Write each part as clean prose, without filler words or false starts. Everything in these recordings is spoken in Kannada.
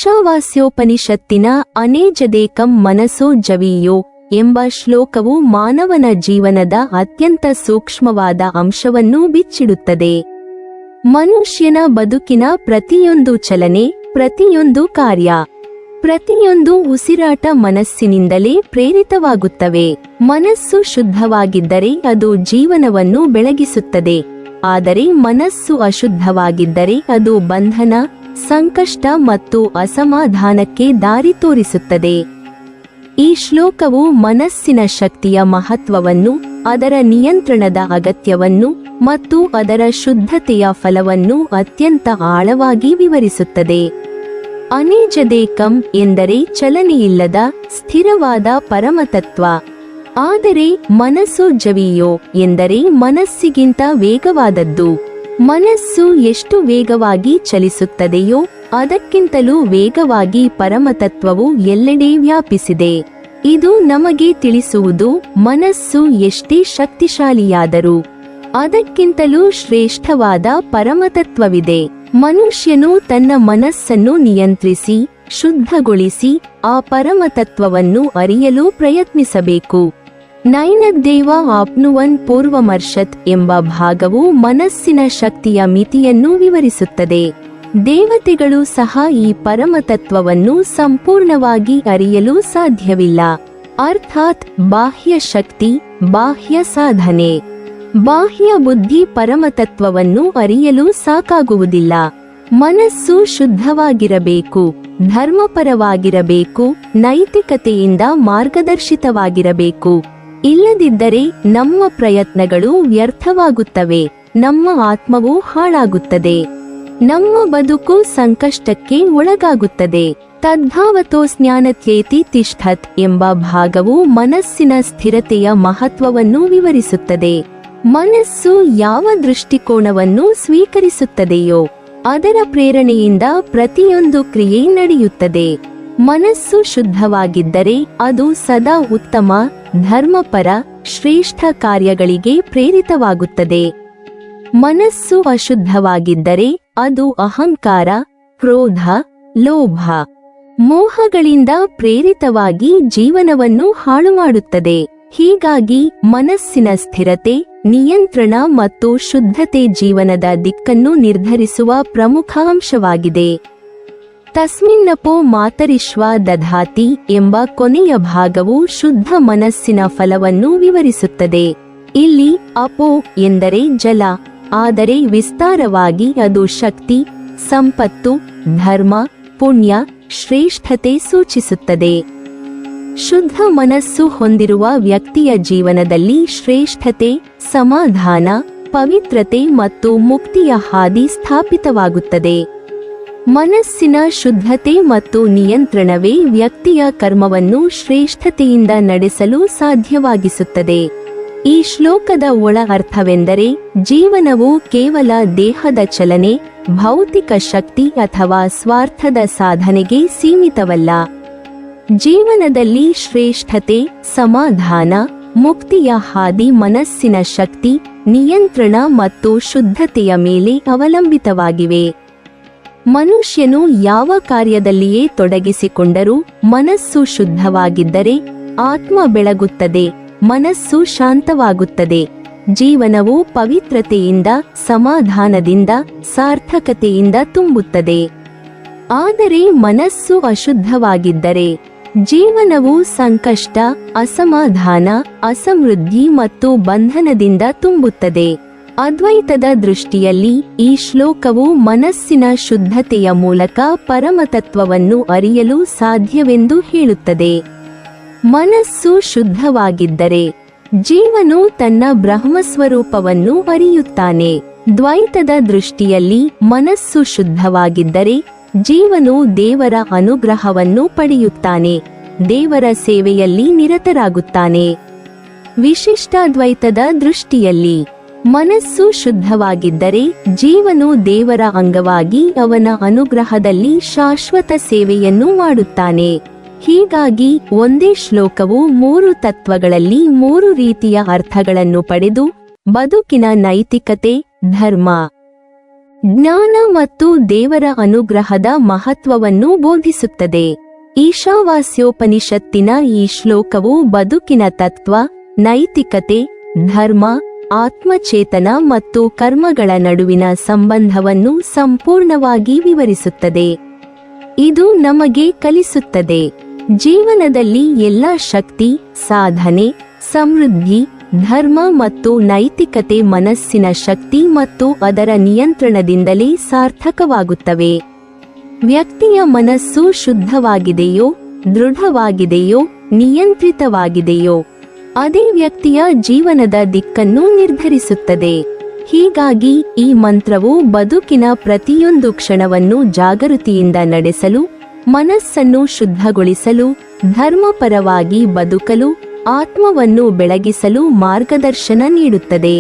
ಈಶಾವಾಸ್ಯೋಪನಿಷತ್ತಿನ ಅನೇಜದೇಕಂ ಮನಸೋ ಜವೀಯೋ ಎಂಬ ಶ್ಲೋಕವು ಮಾನವನ ಜೀವನದ ಅತ್ಯಂತ ಸೂಕ್ಷ್ಮವಾದ ಅಂಶವನ್ನು ಬಿಚ್ಚಿಡುತ್ತದೆ. ಮನುಷ್ಯನ ಬದುಕಿನ ಪ್ರತಿಯೊಂದು ಚಲನೆ, ಪ್ರತಿಯೊಂದು ಕಾರ್ಯ, ಪ್ರತಿಯೊಂದು ಉಸಿರಾಟ ಮನಸ್ಸಿನಿಂದಲೇ ಪ್ರೇರಿತವಾಗುತ್ತವೆ. ಮನಸ್ಸು ಶುದ್ಧವಾಗಿದ್ದರೆ ಅದು ಜೀವನವನ್ನು ಬೆಳಗಿಸುತ್ತದೆ. ಆದರೆ ಮನಸ್ಸು ಅಶುದ್ಧವಾಗಿದ್ದರೆ ಅದು ಬಂಧನ, ಸಂಕಷ್ಟ ಮತ್ತು ಅಸಮಾಧಾನಕ್ಕೆ ದಾರಿ ತೋರಿಸುತ್ತದೆ. ಈ ಶ್ಲೋಕವು ಮನಸ್ಸಿನ ಶಕ್ತಿಯ ಮಹತ್ವವನ್ನು, ಅದರ ನಿಯಂತ್ರಣದ ಅಗತ್ಯವನ್ನು ಮತ್ತು ಅದರ ಶುದ್ಧತೆಯ ಫಲವನ್ನು ಅತ್ಯಂತ ಆಳವಾಗಿ ವಿವರಿಸುತ್ತದೆ. ಅನೇಜದೇಕಂ ಎಂದರೆ ಚಲನೆಯಿಲ್ಲದ ಸ್ಥಿರವಾದ ಪರಮತತ್ವ. ಆದರೆ ಮನಸೋ ಜವೀಯೋ ಎಂದರೆ ಮನಸ್ಸಿಗಿಂತ ವೇಗವಾದದ್ದು. ಮನಸ್ಸು ಎಷ್ಟು ವೇಗವಾಗಿ ಚಲಿಸುತ್ತದೆಯೋ ಅದಕ್ಕಿಂತಲೂ ವೇಗವಾಗಿ ಪರಮತತ್ವವು ಎಲ್ಲೆಡೆ ವ್ಯಾಪಿಸಿದೆ. ಇದು ನಮಗೆ ತಿಳಿಸುವುದು ಮನಸ್ಸು ಎಷ್ಟೇ ಶಕ್ತಿಶಾಲಿಯಾದರೂ ಅದಕ್ಕಿಂತಲೂ ಶ್ರೇಷ್ಠವಾದ ಪರಮತತ್ವವಿದೆ. ಮನುಷ್ಯನು ತನ್ನ ಮನಸ್ಸನ್ನು ನಿಯಂತ್ರಿಸಿ ಶುದ್ಧಗೊಳಿಸಿ ಆ ಪರಮತತ್ವವನ್ನು ಅರಿಯಲು ಪ್ರಯತ್ನಿಸಬೇಕು. ನೈನದ್ದೇವ ಆಪ್ನುವನ್ ಪೂರ್ವಮರ್ಷತ್ ಎಂಬ ಭಾಗವು ಮನಸ್ಸಿನ ಶಕ್ತಿಯ ಮಿತಿಯನ್ನು ವಿವರಿಸುತ್ತದೆ. ದೇವತೆಗಳು ಸಹ ಈ ಪರಮತತ್ವವನ್ನು ಸಂಪೂರ್ಣವಾಗಿ ಅರಿಯಲು ಸಾಧ್ಯವಿಲ್ಲ. ಅರ್ಥಾತ್ ಬಾಹ್ಯ ಶಕ್ತಿ, ಬಾಹ್ಯ ಸಾಧನೆ, ಬಾಹ್ಯ ಬುದ್ಧಿ ಪರಮತತ್ವವನ್ನು ಅರಿಯಲು ಸಾಕಾಗುವುದಿಲ್ಲ. ಮನಸ್ಸು ಶುದ್ಧವಾಗಿರಬೇಕು, ಧರ್ಮಪರವಾಗಿರಬೇಕು, ನೈತಿಕತೆಯಿಂದ ಮಾರ್ಗದರ್ಶಿತವಾಗಿರಬೇಕು. ಇಲ್ಲದಿದ್ದರೆ ನಮ್ಮ ಪ್ರಯತ್ನಗಳು ವ್ಯರ್ಥವಾಗುತ್ತವೆ, ನಮ್ಮ ಆತ್ಮವು ಹಾಳಾಗುತ್ತದೆ, ನಮ್ಮ ಬದುಕು ಸಂಕಷ್ಟಕ್ಕೆ ಒಳಗಾಗುತ್ತದೆ. ತದ್ಭಾವತೋ ಜ್ಞಾನತ್ಯೇತಿ ತಿಷ್ಠತ್ ಎಂಬ ಭಾಗವು ಮನಸ್ಸಿನ ಸ್ಥಿರತೆಯ ಮಹತ್ವವನ್ನು ವಿವರಿಸುತ್ತದೆ. ಮನಸ್ಸು ಯಾವ ದೃಷ್ಟಿಕೋನವನ್ನು ಸ್ವೀಕರಿಸುತ್ತದೆಯೋ ಅದರ ಪ್ರೇರಣೆಯಿಂದ ಪ್ರತಿಯೊಂದು ಕ್ರಿಯೆ ನಡೆಯುತ್ತದೆ. ಮನಸ್ಸು ಶುದ್ಧವಾಗಿದ್ದರೆ ಅದು ಸದಾ ಉತ್ತಮ, ಧರ್ಮಪರ, ಶ್ರೇಷ್ಠ ಕಾರ್ಯಗಳಿಗೆ ಪ್ರೇರಿತವಾಗುತ್ತದೆ. ಮನಸ್ಸು ಅಶುದ್ಧವಾಗಿದ್ದರೆ ಅದು ಅಹಂಕಾರ, ಕ್ರೋಧ, ಲೋಭ, ಮೋಹಗಳಿಂದ ಪ್ರೇರಿತವಾಗಿ ಜೀವನವನ್ನು ಹಾಳುಮಾಡುತ್ತದೆ. ಹೀಗಾಗಿ ಮನಸ್ಸಿನ ಸ್ಥಿರತೆ, ನಿಯಂತ್ರಣ ಮತ್ತು ಶುದ್ಧತೆ ಜೀವನದ ದಿಕ್ಕನ್ನು ನಿರ್ಧರಿಸುವ ಪ್ರಮುಖ ಅಂಶವಾಗಿದೆ. ತಸ್ಮಿನ್ನಪೋ ಮಾತರಿಶ್ವ ದಧಾತಿ ಎಂಬ ಕೊನೆಯ ಭಾಗವು ಶುದ್ಧ ಮನಸ್ಸಿನ ಫಲವನ್ನು ವಿವರಿಸುತ್ತದೆ. ಇಲ್ಲಿ ಅಪೋ ಎಂದರೆ ಜಲ, ಆದರೆ ವಿಸ್ತಾರವಾಗಿ ಅದು ಶಕ್ತಿ, ಸಂಪತ್ತು, ಧರ್ಮ, ಪುಣ್ಯ, ಶ್ರೇಷ್ಠತೆ ಸೂಚಿಸುತ್ತದೆ. ಶುದ್ಧ ಮನಸ್ಸು ಹೊಂದಿರುವ ವ್ಯಕ್ತಿಯ ಜೀವನದಲ್ಲಿ ಶ್ರೇಷ್ಠತೆ, ಸಮಾಧಾನ, ಪವಿತ್ರತೆ ಮತ್ತು ಮುಕ್ತಿಯ ಹಾದಿ ಸ್ಥಾಪಿತವಾಗುತ್ತದೆ. ಮನಸ್ಸಿನ ಶುದ್ಧತೆ ಮತ್ತು ನಿಯಂತ್ರಣವೇ ವ್ಯಕ್ತಿಯ ಕರ್ಮವನ್ನು ಶ್ರೇಷ್ಠತೆಯಿಂದ ನಡೆಸಲು ಸಾಧ್ಯವಾಗಿಸುತ್ತದೆ. ಈ ಶ್ಲೋಕದ ಒಳ ಅರ್ಥವೆಂದರೆ ಜೀವನವು ಕೇವಲ ದೇಹದ ಚಲನೆ, ಭೌತಿಕ ಶಕ್ತಿ ಅಥವಾ ಸ್ವಾರ್ಥದ ಸಾಧನೆಗೆ ಸೀಮಿತವಲ್ಲ. ಜೀವನದಲ್ಲಿ ಶ್ರೇಷ್ಠತೆ, ಸಮಾಧಾನ, ಮುಕ್ತಿಯ ಹಾದಿ ಮನಸ್ಸಿನ ಶಕ್ತಿ, ನಿಯಂತ್ರಣ ಮತ್ತು ಶುದ್ಧತೆಯ ಮೇಲೆ ಅವಲಂಬಿತವಾಗಿವೆ. ಮನುಷ್ಯನು ಯಾವ ಕಾರ್ಯದಲ್ಲಿಯೇ ತೊಡಗಿಸಿಕೊಂಡರೂ ಮನಸ್ಸು ಶುದ್ಧವಾಗಿದ್ದರೆ ಆತ್ಮ ಬೆಳಗುತ್ತದೆ, ಮನಸ್ಸು ಶಾಂತವಾಗುತ್ತದೆ, ಜೀವನವು ಪವಿತ್ರತೆಯಿಂದ, ಸಮಾಧಾನದಿಂದ, ಸಾರ್ಥಕತೆಯಿಂದ ತುಂಬುತ್ತದೆ. ಆದರೆ ಮನಸ್ಸು ಅಶುದ್ಧವಾಗಿದ್ದರೆ ಜೀವನವು ಸಂಕಷ್ಟ, ಅಸಮಾಧಾನ, ಅಸಮೃದ್ಧಿ ಮತ್ತು ಬಂಧನದಿಂದ ತುಂಬುತ್ತದೆ. ಅದ್ವೈತದ ದೃಷ್ಟಿಯಲ್ಲಿ ಈ ಶ್ಲೋಕವು ಮನಸ್ಸಿನ ಶುದ್ಧತೆಯ ಮೂಲಕ ಪರಮತತ್ವವನ್ನು ಅರಿಯಲು ಸಾಧ್ಯವೆಂದು ಹೇಳುತ್ತದೆ. ಮನಸ್ಸು ಶುದ್ಧವಾಗಿದ್ದರೆ ಜೀವನು ತನ್ನ ಬ್ರಹ್ಮಸ್ವರೂಪವನ್ನು ಅರಿಯುತ್ತಾನೆ. ದ್ವೈತದ ದೃಷ್ಟಿಯಲ್ಲಿ ಮನಸ್ಸು ಶುದ್ಧವಾಗಿದ್ದರೆ ಜೀವನು ದೇವರ ಅನುಗ್ರಹವನ್ನು ಪಡೆಯುತ್ತಾನೆ, ದೇವರ ಸೇವೆಯಲ್ಲಿ ನಿರತರಾಗುತ್ತಾನೆ. ವಿಶಿಷ್ಟಾದ್ವೈತದ ದೃಷ್ಟಿಯಲ್ಲಿ ಮನಸ್ಸು ಶುದ್ಧವಾಗಿದ್ದರೆ ಜೀವನು ದೇವರ ಅಂಗವಾಗಿ ಅವನ ಅನುಗ್ರಹದಲ್ಲಿ ಶಾಶ್ವತ ಸೇವೆಯನ್ನು ಮಾಡುತ್ತಾನೆ. ಹೀಗಾಗಿ ಒಂದೇ ಶ್ಲೋಕವು ಮೂರು ತತ್ವಗಳಲ್ಲಿ ಮೂರು ರೀತಿಯ ಅರ್ಥಗಳನ್ನು ಪಡೆದು ಬದುಕಿನ ನೈತಿಕತೆ, ಧರ್ಮ, ಜ್ಞಾನ ಮತ್ತು ದೇವರ ಅನುಗ್ರಹದ ಮಹತ್ವವನ್ನು ಬೋಧಿಸುತ್ತದೆ. ಈಶಾವಾಸ್ಯೋಪನಿಷತ್ತಿನ ಈ ಶ್ಲೋಕವು ಬದುಕಿನ ತತ್ವ, ನೈತಿಕತೆ, ಧರ್ಮ, ಆತ್ಮಚೇತನ ಮತ್ತು ಕರ್ಮಗಳ ನಡುವಿನ ಸಂಬಂಧವನ್ನು ಸಂಪೂರ್ಣವಾಗಿ ವಿವರಿಸುತ್ತದೆ. ಇದು ನಮಗೆ ಕಲಿಸುತ್ತದೆ, ಜೀವನದಲ್ಲಿ ಎಲ್ಲ ಶಕ್ತಿ, ಸಾಧನೆ, ಸಮೃದ್ಧಿ, ಧರ್ಮ ಮತ್ತು ನೈತಿಕತೆ ಮನಸ್ಸಿನ ಶಕ್ತಿ ಮತ್ತು ಅದರ ನಿಯಂತ್ರಣದಿಂದಲೇ ಸಾರ್ಥಕವಾಗುತ್ತವೆ. ವ್ಯಕ್ತಿಯ ಮನಸ್ಸು ಶುದ್ಧವಾಗಿದೆಯೋ, ದೃಢವಾಗಿದೆಯೋ, ನಿಯಂತ್ರಿತವಾಗಿದೆಯೋ, ಅದೇ ವ್ಯಕ್ತಿಯ ಜೀವನದ ದಿಕ್ಕನ್ನು ನಿರ್ಧರಿಸುತ್ತದೆ. ಹೀಗಾಗಿ ಈ ಮಂತ್ರವು ಬದುಕಿನ ಪ್ರತಿಯೊಂದು ಕ್ಷಣವನ್ನು ಜಾಗೃತಿಯಿಂದ ನಡೆಸಲು, ಮನಸ್ಸನ್ನು ಶುದ್ಧಗೊಳಿಸಲು, ಧರ್ಮಪರವಾಗಿ ಬದುಕಲು, ಆತ್ಮವನ್ನು ಬೆಳಗಿಸಲು ಮಾರ್ಗದರ್ಶನ ನೀಡುತ್ತದೆ.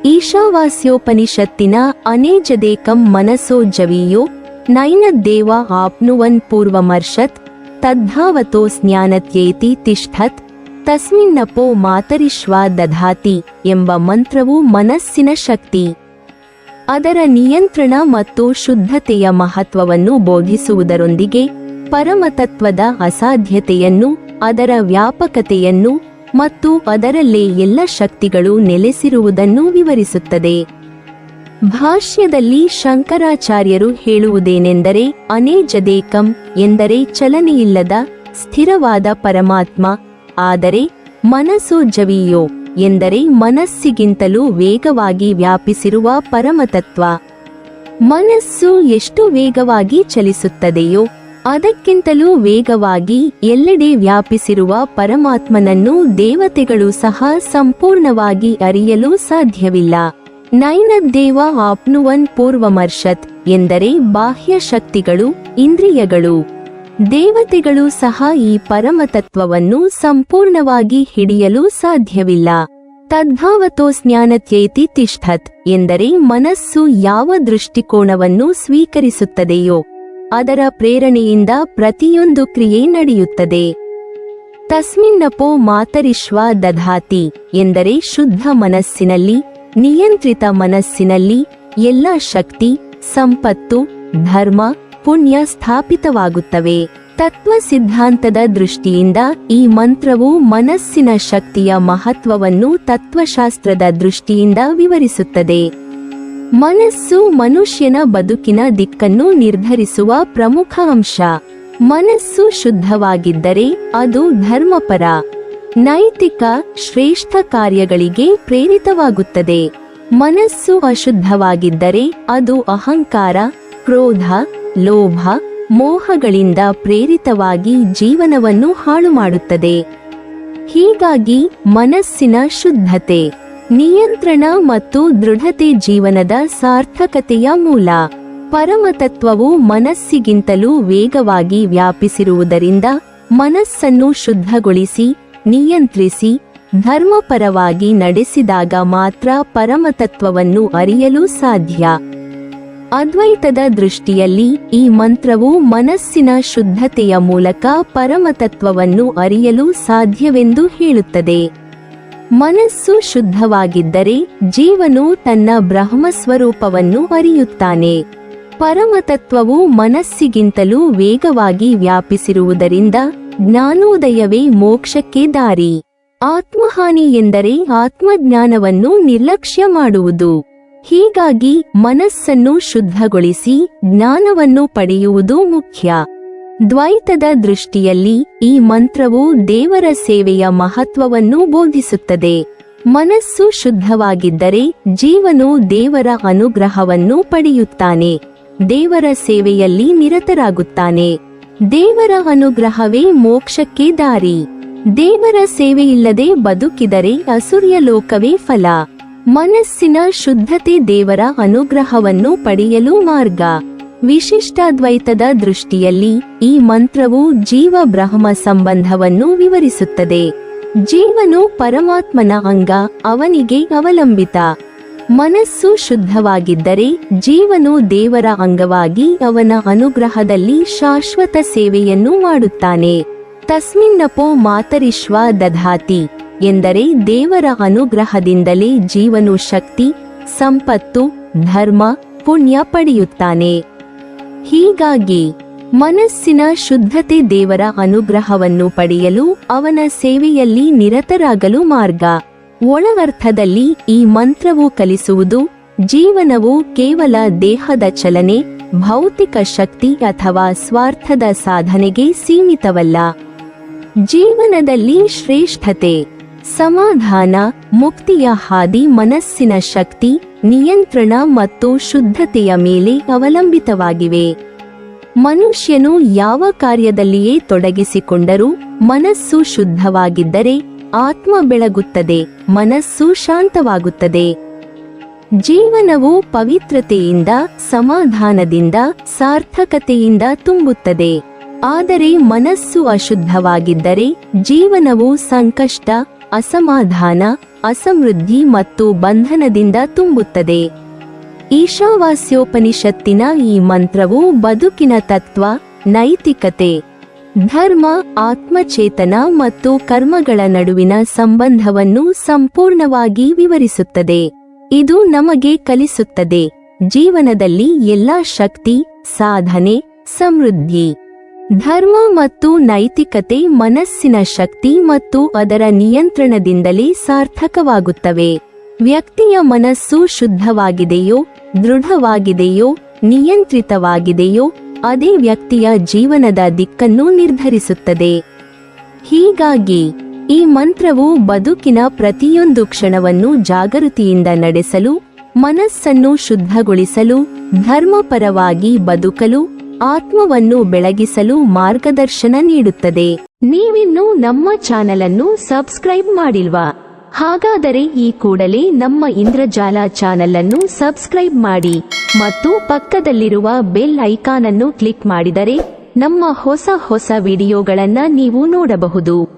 ಈಶಾವಾಸ್ಯೋಪನಿಷತ್ತಿನ ಅನೇಜದೇಕಂ ಮನಸೋ ಜವೀಯೋ ನೈನದ್ದೇವ ಆಪ್ನುವನ್ ಪೂರ್ವಮರ್ಷತ್ ತದ್ಧಾವತೋ ಸ್ನ್ಯಾನತ್ಯೇತಿ ತಿಷ್ಠತ್ ತಸ್ಮಿನ್ನಪೋ ಮಾತರಿಶ್ವಾ ದಧಾತಿ ಎಂಬ ಮಂತ್ರವು ಮನಸ್ಸಿನ ಶಕ್ತಿ, ಅದರ ನಿಯಂತ್ರಣ ಮತ್ತು ಶುದ್ಧತೆಯ ಮಹತ್ವವನ್ನು ಬೋಧಿಸುವುದರೊಂದಿಗೆ ಪರಮತತ್ವದ ಅಸಾಧ್ಯತೆಯನ್ನು, ಅದರ ವ್ಯಾಪಕತೆಯನ್ನು ಮತ್ತು ಅದರಲ್ಲೇ ಎಲ್ಲ ಶಕ್ತಿಗಳು ನೆಲೆಸಿರುವುದನ್ನು ವಿವರಿಸುತ್ತದೆ. ಭಾಷ್ಯದಲ್ಲಿ ಶಂಕರಾಚಾರ್ಯರು ಹೇಳುವುದೇನೆಂದರೆ, ಅನೇಜದೇಕಂ ಎಂದರೆ ಚಲನೆಯಿಲ್ಲದ ಸ್ಥಿರವಾದ ಪರಮಾತ್ಮ, ಆದರೆ ಮನಸೋ ಜವೀಯೋ ಎಂದರೆ ಮನಸ್ಸಿಗಿಂತಲೂ ವೇಗವಾಗಿ ವ್ಯಾಪಿಸಿರುವ ಪರಮತತ್ವ. ಮನಸ್ಸು ಎಷ್ಟು ವೇಗವಾಗಿ ಚಲಿಸುತ್ತದೆಯೋ ಅದಕ್ಕಿಂತಲೂ ವೇಗವಾಗಿ ಎಲ್ಲೆಡೆ ವ್ಯಾಪಿಸಿರುವ ಪರಮಾತ್ಮನನ್ನು ದೇವತೆಗಳು ಸಹ ಸಂಪೂರ್ಣವಾಗಿ ಅರಿಯಲು ಸಾಧ್ಯವಿಲ್ಲ. ನೈನದ್ದೇವ ಆಪ್ನುವನ್ ಪೂರ್ವಮರ್ಷತ್ ಎಂದರೆ ಬಾಹ್ಯ ಶಕ್ತಿಗಳು, ಇಂದ್ರಿಯಗಳು, ದೇವತೆಗಳು ಸಹ ಈ ಪರಮತತ್ವವನ್ನು ಸಂಪೂರ್ಣವಾಗಿ ಹಿಡಿಯಲು ಸಾಧ್ಯವಿಲ್ಲ. ತದ್ಭಾವತೋ ಸ್ನ್ಯಾನತ್ಯೇತಿ ತಿಷ್ಠತ್ ಎಂದರೆ ಮನಸ್ಸು ಯಾವ ದೃಷ್ಟಿಕೋನವನ್ನು ಸ್ವೀಕರಿಸುತ್ತದೆಯೋ ಅದರ ಪ್ರೇರಣೆಯಿಂದ ಪ್ರತಿಯೊಂದು ಕ್ರಿಯೆ ನಡೆಯುತ್ತದೆ. ತಸ್ಮಿನ್ನಪೋ ಮಾತರಿಶ್ವಾ ದಧಾತಿ ಎಂದರೆ ಶುದ್ಧ ಮನಸ್ಸಿನಲ್ಲಿ, ನಿಯಂತ್ರಿತ ಮನಸ್ಸಿನಲ್ಲಿ ಎಲ್ಲ ಶಕ್ತಿ, ಸಂಪತ್ತು, ಧರ್ಮ, ಪುಣ್ಯ ಸ್ಥಾಪಿತವಾಗುತ್ತವೆ. ತತ್ವ ಸಿದ್ಧಾಂತದ ದೃಷ್ಟಿಯಿಂದ ಈ ಮಂತ್ರವು ಮನಸ್ಸಿನ ಶಕ್ತಿಯ ಮಹತ್ವವನ್ನು ತತ್ವಶಾಸ್ತ್ರದ ದೃಷ್ಟಿಯಿಂದ ವಿವರಿಸುತ್ತದೆ. ಮನಸ್ಸು ಮನುಷ್ಯನ ಬದುಕಿನ ದಿಕ್ಕನ್ನು ನಿರ್ಧರಿಸುವ ಪ್ರಮುಖ ಅಂಶ. ಮನಸ್ಸು ಶುದ್ಧವಾಗಿದ್ದರೆ ಅದು ಧರ್ಮಪರ, ನೈತಿಕ, ಶ್ರೇಷ್ಠ ಕಾರ್ಯಗಳಿಗೆ ಪ್ರೇರಿತವಾಗುತ್ತದೆ. ಮನಸ್ಸು ಅಶುದ್ಧವಾಗಿದ್ದರೆ ಅದು ಅಹಂಕಾರ, ಕ್ರೋಧ, ಲೋಭ, ಮೋಹಗಳಿಂದ ಪ್ರೇರಿತವಾಗಿ ಜೀವನವನ್ನು ಹಾಳುಮಾಡುತ್ತದೆ. ಹೀಗಾಗಿ ಮನಸ್ಸಿನ ಶುದ್ಧತೆ, ನಿಯಂತ್ರಣ ಮತ್ತು ದೃಢತೆ ಜೀವನದ ಸಾರ್ಥಕತೆಯ ಮೂಲ. ಪರಮತತ್ವವು ಮನಸ್ಸಿಗಿಂತಲೂ ವೇಗವಾಗಿ ವ್ಯಾಪಿಸಿರುವುದರಿಂದ ಮನಸ್ಸನ್ನು ಶುದ್ಧಗೊಳಿಸಿ, ನಿಯಂತ್ರಿಸಿ, ಧರ್ಮಪರವಾಗಿ ನಡೆಸಿದಾಗ ಮಾತ್ರ ಪರಮತತ್ವವನ್ನು ಅರಿಯಲು ಸಾಧ್ಯ. ಅದ್ವೈತದ ದೃಷ್ಟಿಯಲ್ಲಿ ಈ ಮಂತ್ರವು ಮನಸ್ಸಿನ ಶುದ್ಧತೆಯ ಮೂಲಕ ಪರಮತತ್ವವನ್ನು ಅರಿಯಲು ಸಾಧ್ಯವೆಂದು ಹೇಳುತ್ತದೆ. ಮನಸ್ಸು ಶುದ್ಧವಾಗಿದ್ದರೆ ಜೀವನು ತನ್ನ ಬ್ರಹ್ಮಸ್ವರೂಪವನ್ನು ಅರಿಯುತ್ತಾನೆ. ಪರಮತತ್ವವು ಮನಸ್ಸಿಗಿಂತಲೂ ವೇಗವಾಗಿ ವ್ಯಾಪಿಸಿರುವುದರಿಂದ ಜ್ಞಾನೋದಯವೇ ಮೋಕ್ಷಕ್ಕೆ ದಾರಿ. ಆತ್ಮಹಾನಿ ಎಂದರೆ ಆತ್ಮಜ್ಞಾನವನ್ನು ನಿರ್ಲಕ್ಷ್ಯ ಮಾಡುವುದು. ಹೀಗಾಗಿ ಮನಸ್ಸನ್ನು ಶುದ್ಧಗೊಳಿಸಿ ಜ್ಞಾನವನ್ನು ಪಡೆಯುವುದು ಮುಖ್ಯ. ದ್ವೈತದ ದೃಷ್ಟಿಯಲ್ಲಿ ಈ ಮಂತ್ರವು ದೇವರ ಸೇವೆಯ ಮಹತ್ವವನ್ನು ಬೋಧಿಸುತ್ತದೆ. ಮನಸ್ಸು ಶುದ್ಧವಾಗಿದ್ದರೆ ಜೀವನು ದೇವರ ಅನುಗ್ರಹವನ್ನು ಪಡೆಯುತ್ತಾನೆ, ದೇವರ ಸೇವೆಯಲ್ಲಿ ನಿರತರಾಗುತ್ತಾನೆ. ದೇವರ ಅನುಗ್ರಹವೇ ಮೋಕ್ಷಕ್ಕೆ ದಾರಿ. ದೇವರ ಸೇವೆಯಿಲ್ಲದೆ ಬದುಕಿದರೆ ಅಸುರ್ಯ ಲೋಕವೇ ಫಲ. ಮನಸ್ಸಿನ ಶುದ್ಧತೆ ದೇವರ ಅನುಗ್ರಹವನ್ನು ಪಡೆಯಲು ಮಾರ್ಗ. ವಿಶಿಷ್ಟಾದ್ವೈತದ ದೃಷ್ಟಿಯಲ್ಲಿ ಈ ಮಂತ್ರವು ಜೀವ ಬ್ರಹ್ಮ ಸಂಬಂಧವನ್ನು ವಿವರಿಸುತ್ತದೆ. ಜೀವನು ಪರಮಾತ್ಮನ ಅಂಗ, ಅವನಿಗೆ ಅವಲಂಬಿತ. ಮನಸ್ಸು ಶುದ್ಧವಾಗಿದ್ದರೆ ಜೀವನು ದೇವರ ಅಂಗವಾಗಿ ಅವನ ಅನುಗ್ರಹದಲ್ಲಿ ಶಾಶ್ವತ ಸೇವೆಯನ್ನು ಮಾಡುತ್ತಾನೆ. ತಸ್ಮಿನ್ನಪೋ ಮಾತರಿಶ್ವಾ ದಧಾತಿ ಎಂದರೆ ದೇವರ ಅನುಗ್ರಹದಿಂದಲೇ ಜೀವನು ಶಕ್ತಿ, ಸಂಪತ್ತು, ಧರ್ಮ, ಪುಣ್ಯ ಪಡೆಯುತ್ತಾನೆ. ಹೀಗಾಗಿ ಮನಸ್ಸಿನ ಶುದ್ಧತೆ ದೇವರ ಅನುಗ್ರಹವನ್ನು ಪಡೆಯಲು ಅವನ ಸೇವೆಯಲ್ಲಿ ನಿರತರಾಗಲು ಮಾರ್ಗ. ಒಳಗರ್ಥದಲ್ಲಿ ಈ ಮಂತ್ರವು ಕಲಿಸುವುದು ಜೀವನವು ಕೇವಲ ದೇಹದ ಚಲನೆ, ಭೌತಿಕ ಶಕ್ತಿ ಅಥವಾ ಸ್ವಾರ್ಥದ ಸಾಧನೆಗೆ ಸೀಮಿತವಲ್ಲ. ಜೀವನದಲ್ಲಿ ಶ್ರೇಷ್ಠತೆ, ಸಮಾಧಾನ, ಮುಕ್ತಿಯ ಹಾದಿ ಮನಸ್ಸಿನ ಶಕ್ತಿ, ನಿಯಂತ್ರಣ ಮತ್ತು ಶುದ್ಧತೆಯ ಮೇಲೆ ಅವಲಂಬಿತವಾಗಿವೆ. ಮನುಷ್ಯನು ಯಾವ ಕಾರ್ಯದಲ್ಲಿಯೇ ತೊಡಗಿಸಿಕೊಂಡರೂ ಮನಸ್ಸು ಶುದ್ಧವಾಗಿದ್ದರೆ ಆತ್ಮ ಬೆಳಗುತ್ತದೆ, ಮನಸ್ಸು ಶಾಂತವಾಗುತ್ತದೆ. ಜೀವನವು ಪವಿತ್ರತೆಯಿಂದ, ಸಮಾಧಾನದಿಂದ, ಸಾರ್ಥಕತೆಯಿಂದ ತುಂಬುತ್ತದೆ. ಆದರೆ ಮನಸ್ಸು ಅಶುದ್ಧವಾಗಿದ್ದರೆ ಜೀವನವು ಸಂಕಷ್ಟ, ಅಸಮಾಧಾನ, ಅಸಮೃದ್ಧಿ ಮತ್ತು ಬಂಧನದಿಂದ ತುಂಬುತ್ತದೆ. ಈಶಾವಾಸ್ಯೋಪನಿಷತ್ತಿನ ಈ ಮಂತ್ರವು ಬದುಕಿನ ತತ್ವ, ನೈತಿಕತೆ, ಧರ್ಮ, ಆತ್ಮಚೇತನ ಮತ್ತು ಕರ್ಮಗಳ ನಡುವಿನ ಸಂಬಂಧವನ್ನು ಸಂಪೂರ್ಣವಾಗಿ ವಿವರಿಸುತ್ತದೆ. ಇದು ನಮಗೆ ಕಲಿಸುತ್ತದೆ, ಜೀವನದಲ್ಲಿ ಎಲ್ಲಾ ಶಕ್ತಿ, ಸಾಧನೆ, ಸಮೃದ್ಧಿ, ಧರ್ಮ ಮತ್ತು ನೈತಿಕತೆ ಮನಸ್ಸಿನ ಶಕ್ತಿ ಮತ್ತು ಅದರ ನಿಯಂತ್ರಣದಿಂದಲೇ ಸಾರ್ಥಕವಾಗುತ್ತವೆ. ವ್ಯಕ್ತಿಯ ಮನಸ್ಸು ಶುದ್ಧವಾಗಿದೆಯೋ, ದೃಢವಾಗಿದೆಯೋ, ನಿಯಂತ್ರಿತವಾಗಿದೆಯೋ ಅದೇ ವ್ಯಕ್ತಿಯ ಜೀವನದ ದಿಕ್ಕನ್ನು ನಿರ್ಧರಿಸುತ್ತದೆ. ಹೀಗಾಗಿ ಈ ಮಂತ್ರವು ಬದುಕಿನ ಪ್ರತಿಯೊಂದು ಕ್ಷಣವನ್ನು ಜಾಗೃತಿಯಿಂದ ನಡೆಸಲು, ಮನಸ್ಸನ್ನು ಶುದ್ಧಗೊಳಿಸಲು, ಧರ್ಮಪರವಾಗಿ ಬದುಕಲು, ಆತ್ಮವನ್ನು ಬೆಳಗಿಸಲು ಮಾರ್ಗದರ್ಶನ ನೀಡುತ್ತದೆ. ನೀವಿನ್ನೂ ನಮ್ಮ ಚಾನೆಲ್ ಅನ್ನು ಸಬ್ಸ್ಕ್ರೈಬ್ ಮಾಡಿಲ್ವಾ? ಹಾಗಾದರೆ ಈ ಕೂಡಲೇ ನಮ್ಮ ಇಂದ್ರಜಾಲ ಚಾನೆಲ್ ಅನ್ನು ಸಬ್ಸ್ಕ್ರೈಬ್ ಮಾಡಿ ಮತ್ತು ಪಕ್ಕದಲ್ಲಿರುವ ಬೆಲ್ ಐಕಾನ್ ಅನ್ನು ಕ್ಲಿಕ್ ಮಾಡಿದರೆ ನಮ್ಮ ಹೊಸ ವಿಡಿಯೋಗಳನ್ನು ನೀವು ನೋಡಬಹುದು.